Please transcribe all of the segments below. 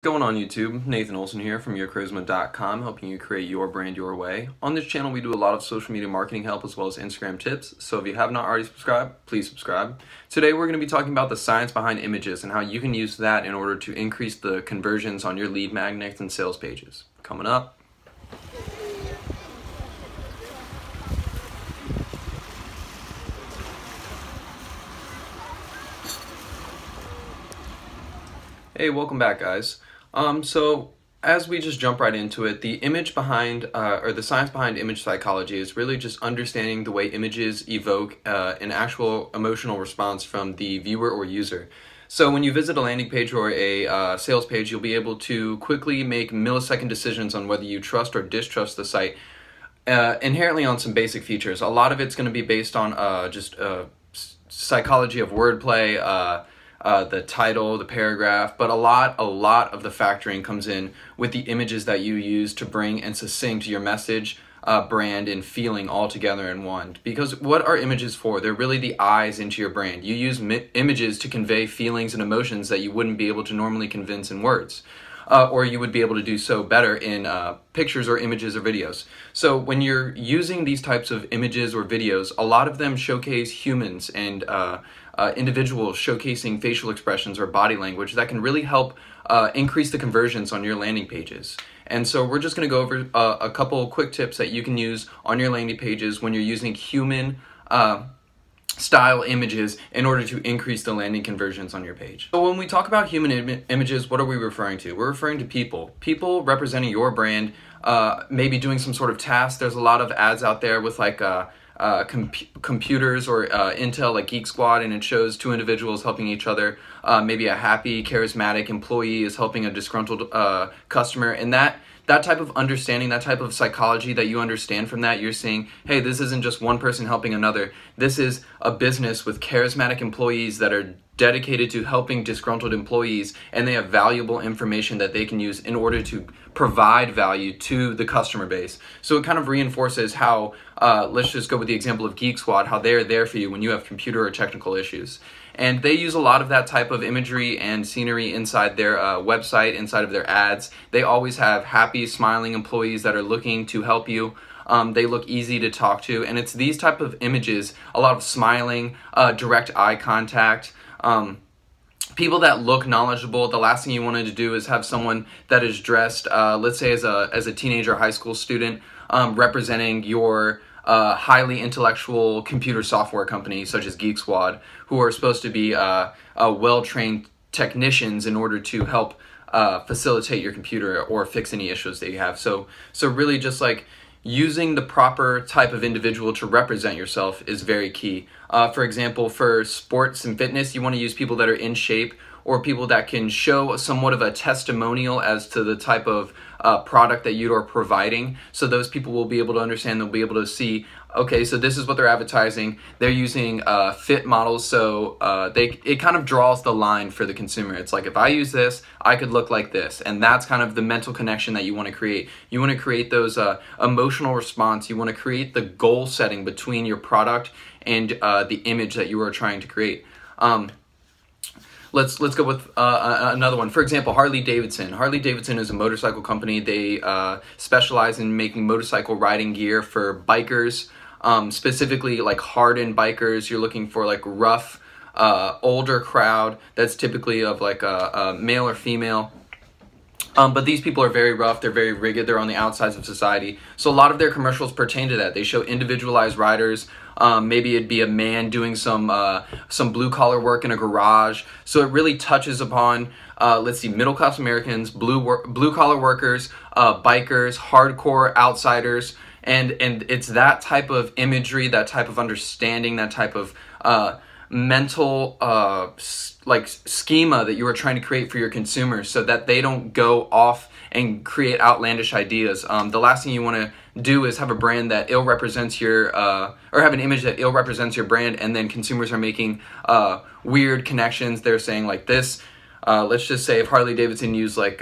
Going on YouTube, Nathan Olson here from YourCharisma.com, helping you create your brand your way. On this channel we do a lot of social media marketing help as well as Instagram tips, so if you have not already subscribed, please subscribe. Today we're going to be talking about the science behind images and how you can use that in order to increase the conversions on your lead magnets and sales pages. Coming up. Hey, welcome back guys. So as we just jump right into it, the image behind, or the science behind image psychology is really just understanding the way images evoke an actual emotional response from the viewer or user. So when you visit a landing page or a sales page, you'll be able to quickly make millisecond decisions on whether you trust or distrust the site, inherently on some basic features. A lot of it's going to be based on just psychology of wordplay, the title, the paragraph, but a lot of the factoring comes in with the images that you use to bring and succinct your message, brand, and feeling all together in one. Because what are images for? They're really the eyes into your brand. You use images to convey feelings and emotions that you wouldn't be able to normally convince in words. Or you would be able to do so better in pictures or images or videos. So when you're using these types of images or videos, a lot of them showcase humans and individuals showcasing facial expressions or body language that can really help increase the conversions on your landing pages. And so we're just going to go over a couple quick tips that you can use on your landing pages when you're using human style images in order to increase the landing conversions on your page. So when we talk about human images, what are we referring to? We're referring to people representing your brand, maybe doing some sort of task. There's a lot of ads out there with like computers or Intel, like Geek Squad, and it shows two individuals helping each other. Maybe a happy, charismatic employee is helping a disgruntled customer, and that type of understanding, that type of psychology that you understand from that, you're saying, hey, this isn't just one person helping another. This is a business with charismatic employees that are dedicated to helping disgruntled employees, and they have valuable information that they can use in order to provide value to the customer base. So it kind of reinforces how, let's just go with the example of Geek Squad, how they're there for you when you have computer or technical issues. And they use a lot of that type of imagery and scenery inside their website, inside of their ads. They always have happy, smiling employees that are looking to help you. They look easy to talk to, and it's these type of images, a lot of smiling, direct eye contact, people that look knowledgeable. The last thing you wanted to do is have someone that is dressed, let's say as a teenager, high school student, representing your highly intellectual computer software company such as Geek Squad, who are supposed to be well-trained technicians in order to help facilitate your computer or fix any issues that you have. So really just like using the proper type of individual to represent yourself is very key. For example, for sports and fitness, you want to use people that are in shape or people that can show somewhat of a testimonial as to the type of product that you are providing. So those people will be able to understand, they'll be able to see, okay, so this is what they're advertising. They're using fit models, so it kind of draws the line for the consumer. It's like, if I use this, I could look like this. And that's kind of the mental connection that you want to create. You want to create those emotional response. You want to create the goal setting between your product and the image that you are trying to create. Let's go with another one. For example, Harley Davidson. Harley Davidson is a motorcycle company. They specialize in making motorcycle riding gear for bikers, specifically like hardened bikers. You're looking for like rough, older crowd that's typically of like a male or female. But these people are very rough, they're very rigid, they're on the outsides of society. So a lot of their commercials pertain to that. They show individualized riders. Maybe it'd be a man doing some blue-collar work in a garage. So it really touches upon, let's see, middle-class Americans, blue-collar workers, bikers, hardcore outsiders, and it's that type of imagery, that type of understanding, that type of mental like schema that you are trying to create for your consumers so that they don't go off and create outlandish ideas. The last thing you want to do is have a brand that ill represents your, or have an image that ill represents your brand, and then consumers are making weird connections. They're saying like this, let's just say if Harley Davidson used like,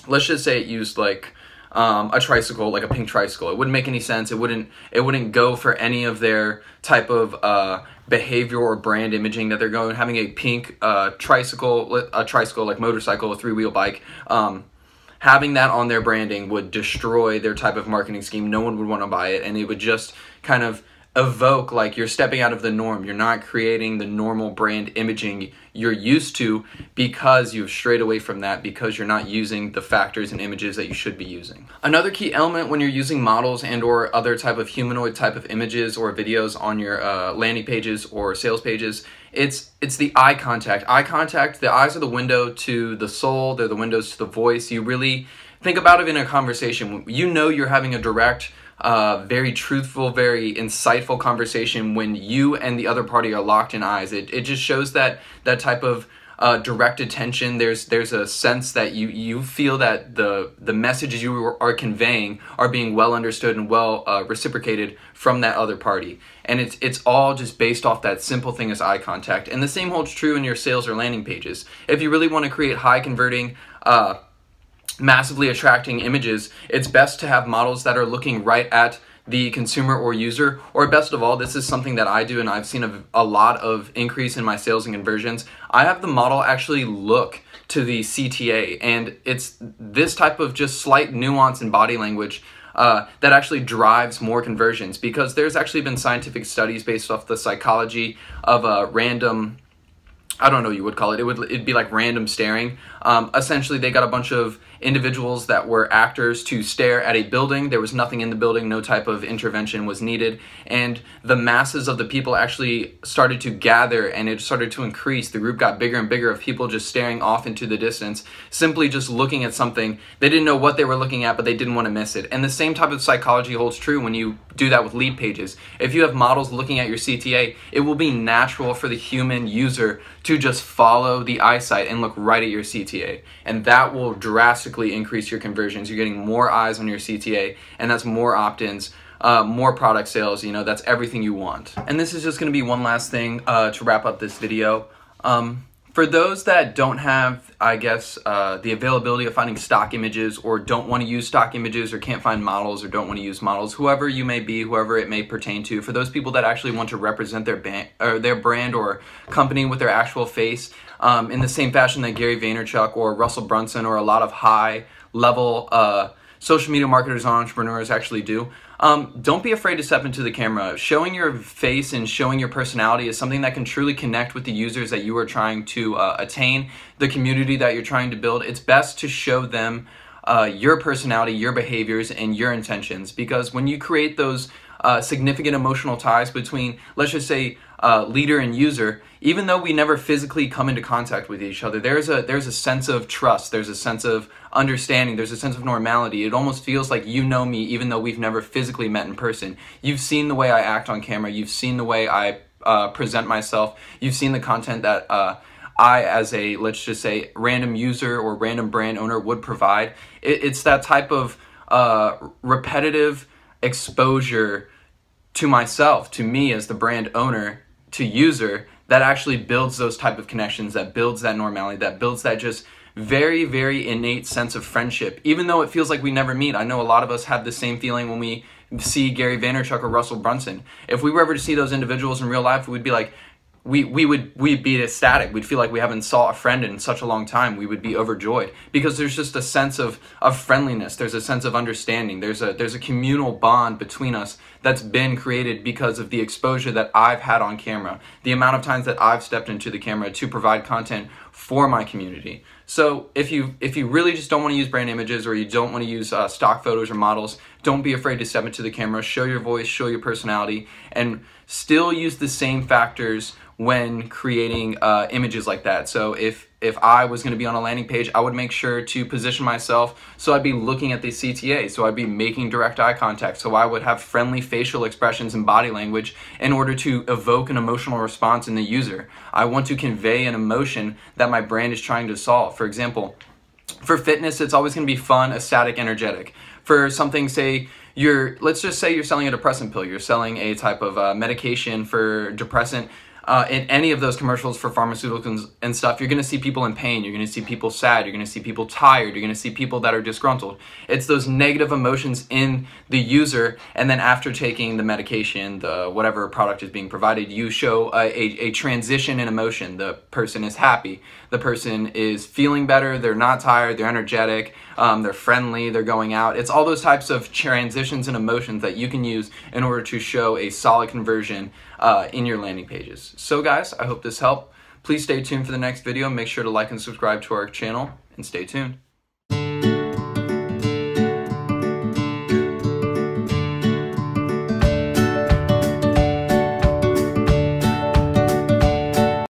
let's just say it used like a tricycle, like a pink tricycle. It wouldn't make any sense. It wouldn't go for any of their type of behavior or brand imaging that they're going, having a pink tricycle like motorcycle, a three-wheel bike, having that on their branding would destroy their type of marketing scheme. No one would want to buy it, and it would just kind of evoke like you're stepping out of the norm. You're not creating the normal brand imaging you're used to because you've strayed away from that, because you're not using the factors and images that you should be using. Another key element when you're using models and or other type of humanoid type of images or videos on your landing pages or sales pages, it's the eye contact. Eye contact, the eyes are the window to the soul, they're the windows to the voice. You really think about it in a conversation. You know you're having a direct, very truthful, very insightful conversation when you and the other party are locked in eyes. It just shows that type of direct attention. There's a sense that you feel that the messages you are conveying are being well understood and well reciprocated from that other party. And it's all just based off that simple thing as eye contact. And the same holds true in your sales or landing pages. If you really want to create high converting, massively attracting images, it's best to have models that are looking right at the consumer or user, or best of all, this is something that I do and I've seen a lot of increase in my sales and conversions. I have the model actually look to the CTA, and it's this type of just slight nuance in body language that actually drives more conversions, because there's actually been scientific studies based off the psychology of random, I don't know what you would call it. It'd be like random staring. Essentially, they got a bunch of individuals that were actors to stare at a building. There was nothing in the building. No type of intervention was needed. And the masses of the people actually started to gather, and it started to increase. The group got bigger and bigger of people just staring off into the distance, simply just looking at something. They didn't know what they were looking at, but they didn't want to miss it. And the same type of psychology holds true when you do that with lead pages. If you have models looking at your CTA, it will be natural for the human user to just follow the eyesight and look right at your CTA. And that will drastically increase your conversions. You're getting more eyes on your CTA, and that's more opt-ins, more product sales. You know, that's everything you want. And this is just going to be one last thing to wrap up this video. For those that don't have, I guess, the availability of finding stock images, or don't want to use stock images, or can't find models, or don't want to use models, whoever you may be, whoever it may pertain to, for those people that actually want to represent their brand or company with their actual face, in the same fashion that Gary Vaynerchuk or Russell Brunson or a lot of high-level social media marketers and entrepreneurs actually do. Don't be afraid to step into the camera. Showing your face and showing your personality is something that can truly connect with the users that you are trying to attain, the community that you're trying to build. It's best to show them your personality, your behaviors, and your intentions, because when you create those significant emotional ties between, let's just say, leader and user, even though we never physically come into contact with each other, there's a sense of trust, there's a sense of understanding, there's a sense of normality. It almost feels like you know me even though we've never physically met in person. You've seen the way I act on camera, you've seen the way I present myself, you've seen the content that I, as a, let's just say, random user or random brand owner would provide. It's that type of repetitive exposure to myself, to me as the brand owner, to user, that actually builds those type of connections, that builds that normality, that builds that just very, very innate sense of friendship. Even though it feels like we never meet, I know a lot of us have the same feeling when we see Gary Vaynerchuk or Russell Brunson. If we were ever to see those individuals in real life, we'd be like, we'd be ecstatic. We'd feel like we haven't saw a friend in such a long time. We would be overjoyed, because there's just a sense of friendliness. There's a sense of understanding. There's a communal bond between us that's been created because of the exposure that I've had on camera, the amount of times that I've stepped into the camera to provide content for my community. So if you really just don't want to use brand images, or you don't want to use stock photos or models, don't be afraid to step into the camera, show your voice, show your personality, and still use the same factors when creating images like that. So if I was going to be on a landing page, I would make sure to position myself so I'd be looking at the CTA, so I'd be making direct eye contact, so I would have friendly facial expressions and body language in order to evoke an emotional response in the user. I want to convey an emotion that my brand is trying to solve. For example, for fitness, it's always going to be fun, ecstatic, energetic. For something, say, let's just say you're selling a depressant pill, you're selling a type of medication for depressant. in any of those commercials for pharmaceuticals and stuff, you're going to see people in pain, you're going to see people sad, you're going to see people tired, you're going to see people that are disgruntled. It's those negative emotions in the user, and then after taking the medication, the whatever product is being provided, you show a transition in emotion. The person is happy, the person is feeling better, they're not tired, they're energetic, they're friendly, they're going out. It's all those types of transitions and emotions that you can use in order to show a solid conversion in your landing pages. So guys, I hope this helped. Please stay tuned for the next video. Make sure to like and subscribe to our channel, and stay tuned.